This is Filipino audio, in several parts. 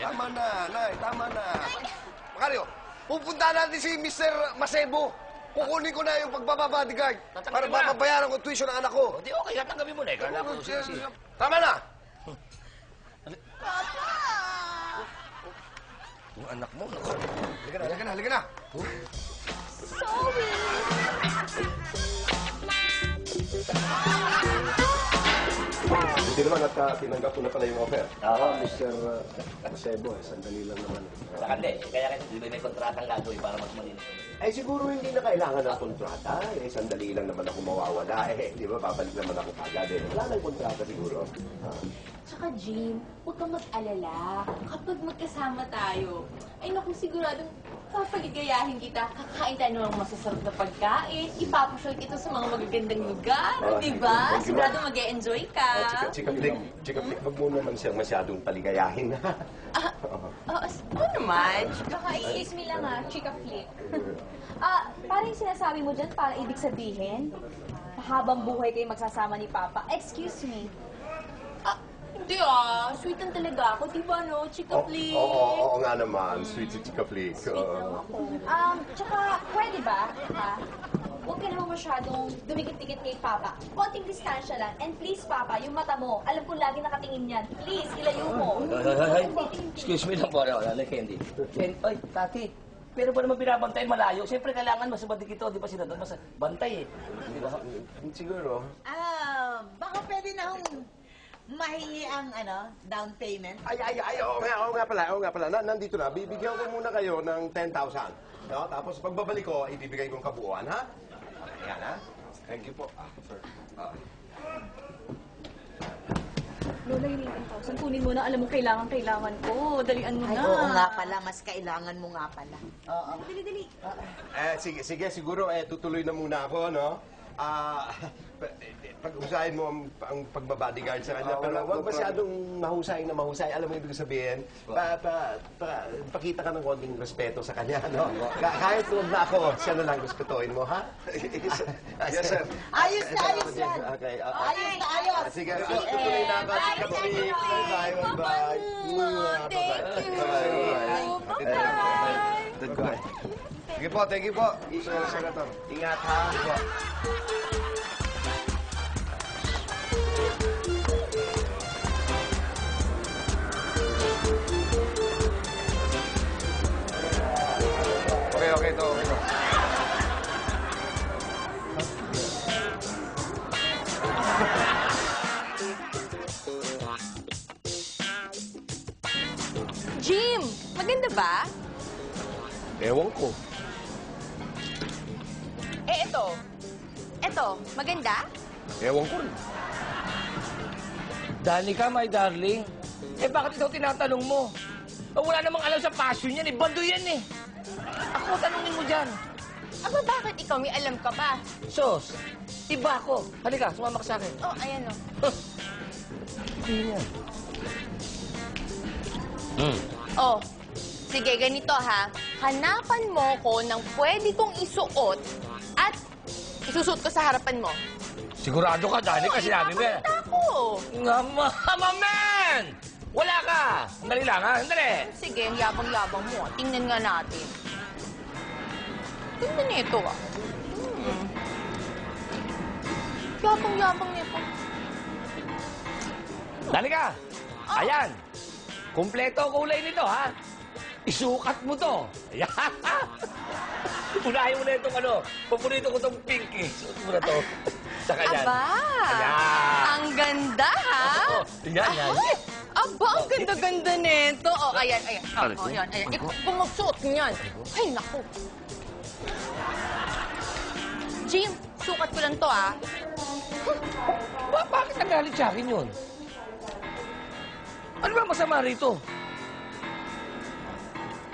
Tama na, Nay. Tama na. Macario, pupunta natin si Mr. Masebo. Kukunin ko na yung pagbababodyguard para mababayaran ko tuition ng anak ko. Di okay, tatanggapin mo na. Kala ko Tama na! Papa! Yung anak mo, halika na. Sorry! Hindi naman at tinanggap ko na pala yung offer. Oo. Mr. Masebo, sandali lang naman. Sa kanya, kaya kasi di ba may kontratang gagawin para mas malinis. Siguro hindi na kailangan ng kontrata. Sandali lang naman ako mawawala. Di ba, babalik naman ako kagad. Wala nang kontrata siguro. Tsaka, Jim, huwag kang mag-alala. Kapag magkasama tayo, ay naku, siguradong papaligayahin kita. Kakain tayo ng mga masasarap na pagkain. Ipapasyal kita sa mga magagandang lugar. Di ba? Siguradong mag-e-enjoy ka. Chika Flick, wag mo naman siyang masyadong paligayahin. Oo naman. Baka excuse me lang Chika Flip. Parang yung sinasabi mo dyan, parang ibig sabihin, habang buhay kayo magsasama ni Papa. Excuse me. Hindi sweet lang talaga ako. Di ba, no? Chika Flip. Oo nga naman. Sweet si Chika Flick. Tsaka, pwede ba? Huwag ka naman masyadong dumikit-dikit kay Papa. Konting distansya lang. And please, Papa, yung mata mo, alam ko lagi nakatingin yan. Please, ilayo mo. Excuse me lang po, wala na Candy. Ay, Tati, pero ba naman binabantayan malayo? Siyempre kailangan mas madik ito, di ba sinadod? Mas bantay Di ba? Siguro. Baka pwede na akong mahingi ang down payment. Oo nga pala. Nandito na. Bibigyan ko muna kayo ng 10,000. No? Tapos pagbabalik ko, ibibigay kong kabuuan, ha? Ayan, ha? Thank you po. Sir. Lola, yung 10,000, kunin mo na. Alam mo, kailangan ko. Dalian mo na. Oo nga pala, mas kailangan mo nga pala. Oo. Dali. Sige, siguro, tutuloy na muna ako, no? Pag-usahin mo ang pagbabodyguard sa kanya, pero huwag masyadong mahusay. Alam mo ibig sabihin, pakita ka ng konting respeto sa kanya, no? Kahit huwag na ako, siya na lang respetuhin mo, ha? Yes, sir. Ayos na yan. Okay. Ayos na ayos. Sige, tutuloy na ako. Bye. Bye-bye. Thank you po. Sir Senator. Ingat, ha? Okay, ito. Jim, maganda ba? Ewan ko. Eto, maganda? Ewan ko rin. Danica, my darling. Bakit ikaw tinatanong mo? Wala namang alam sa passion yan bando yan Ako, tanungin mo dyan. Bakit ikaw? May alam ka ba? Sos, iba ako. Halika, sumama ka sa akin. Ayan Hindi yan. Sige, ganito hanapan mo ko ng pwede kong isuot at isusuot ko sa harapan mo. Sigurado ka, Danica, sinabi mo Ipapakita ko. Nga, man! Wala ka! Sandali lang, ha? Sandali! Sige, ang yabang-yabang mo. Tingnan nga natin. Tingnan nito, Yabang-yabang nito. Danica! Ayan! Kumpleto kulay nito, ha? Isukat mo to. Ayan! Unahin mo na itong paborito ko itong pink, Suot mo na to. Saka yan. Aba! Ayan! Ang ganda, ha? Yan. Aba, ang ganda-ganda nito. Ayan. Ayan. Kung magsuot niyan. Ay, naku. Jim, sukat ko lang to, Bakit nagalit sa akin yun? Ano ba masama rito?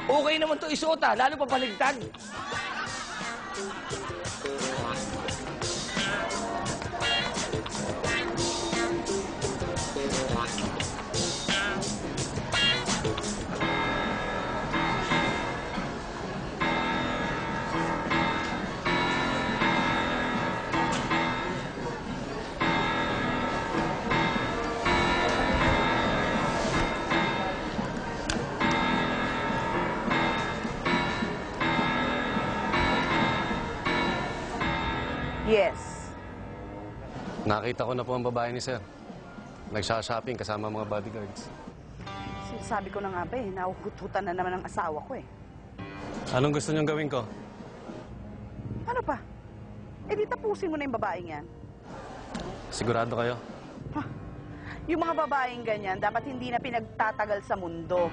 Okay naman to isuot, lalo pa paligtad. Yes. Nakita ko na po ang babae ni Sir. Nagsha-shopping kasama mga bodyguards. Sabi ko na nga ba eh, nahuhututan na naman ang asawa ko eh. Anong gusto niyong gawin ko? Ano pa? Eh di tapusin mo na yung babaeng yan. Sigurado kayo? Yung mga babaeng ganyan, dapat hindi na pinagtatagal sa mundo.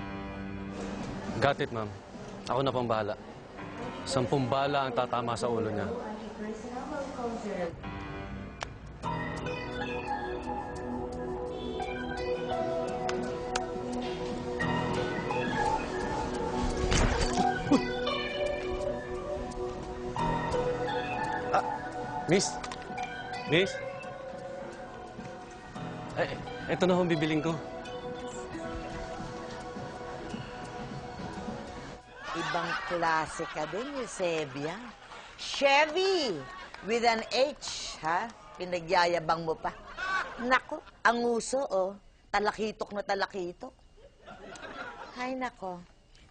Got it, ma'am. Ako na pong bahala. 10 bala ang tatama sa ulo niya. Miss? Miss? Ito na ho ang bibiling ko. Ibang klase ka din, Eusebia. Chevy! With an H, ha? Pinagyayabang mo pa. Nako, ang uso, oh. Talakitok na talakitok. Hay nako,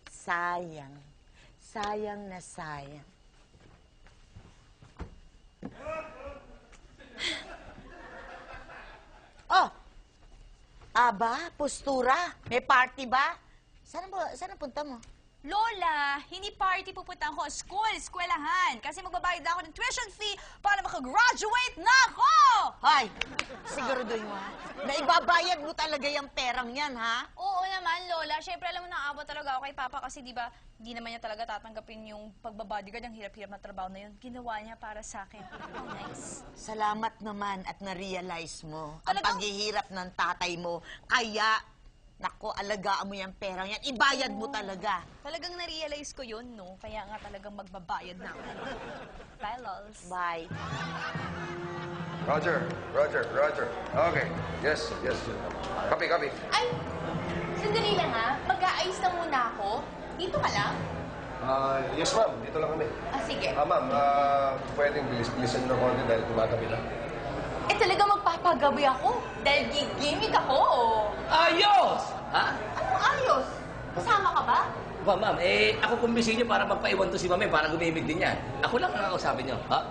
sayang. Sayang na sayang. Oh! Aba, postura. May party ba? Saan ang punta mo? Lola, hindi party pupunta ako. School, eskwelahan. Kasi magbabayad ako ng tuition fee para makagraduate na ako! Hoy, siguraduhin mo, ha? Na ibabayad mo talaga yung perang yan, ha? Oo naman, Lola. Siyempre, alam mo, naaabot talaga ako kay Papa kasi, di ba, di naman niya talaga tatanggapin yung pagbabodyguard, ang hirap-hirap na trabaho na yun. Ginawa niya para sa akin. Nice. Salamat naman at na-realize mo ang Talagang- paghihirap ng tatay mo. Kaya, nako, alagaan mo yung perang yan. Ibayad mo talaga. Talagang na-realize ko yun, no? Kaya nga talagang magbabayad na ako. Bye, Lols. Bye. Roger. Okay. Yes. Copy. Ay, sandali lang ha. Mag-aayos lang muna ako. Dito ka lang? Yes, ma'am. Dito lang kami. Sige. Ma'am, pwedeng bilis-bilisan ng konti dahil tumatabi lang. Eh talaga magpapagabi ako. Dahil gigimik ako. Ayos! Ha? Anong ayos? Kasama ka ba? Ma'am, ako kumbisi niyo para magpaiwan to si Mami para gumimik din yan. Ako lang ang kausapin niyo, ha?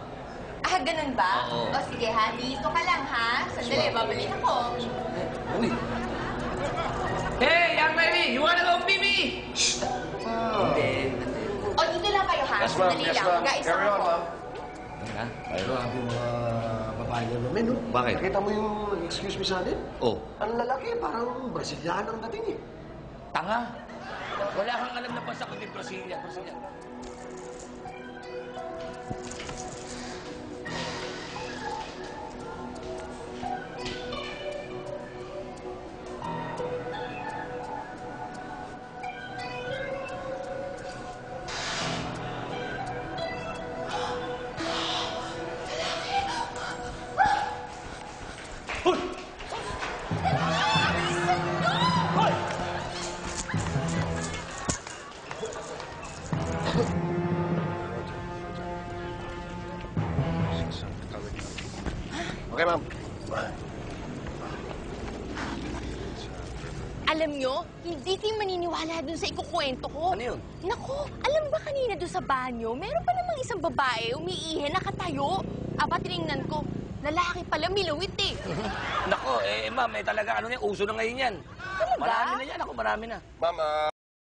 Ah, ganun ba? Oo. O sige ha, dito ka lang ha. Sandali, babalik ako. Uy! Hey, young lady! You wanna go, Bibi? Shh! Hindi. O dito lang kayo ha. Yes, ma'am. Sandali lang. Mag-aayos lang ako. Ha? Grabe yung mga babae na namin, no? Bakit? Nakita mo yung excuse me sa atin? Oh, Ang lalaki, parang Brazilian ang dating, eh. tanga. Wala kang alam na pansa kundi Brasilia. Okay, ma'am. Alam nyo, hindi kayo maniniwala dun sa ikukwento ko. Ano yun? Naku, alam ba kanina dun sa banyo, meron pa namang isang babae umiihi nakatayo. Aba, tinignan ko, lalaki pala, milawit eh. Nako, ma'am, talaga uso na ngayon yan. Talaga? Marami na yan, marami na. Ma'am,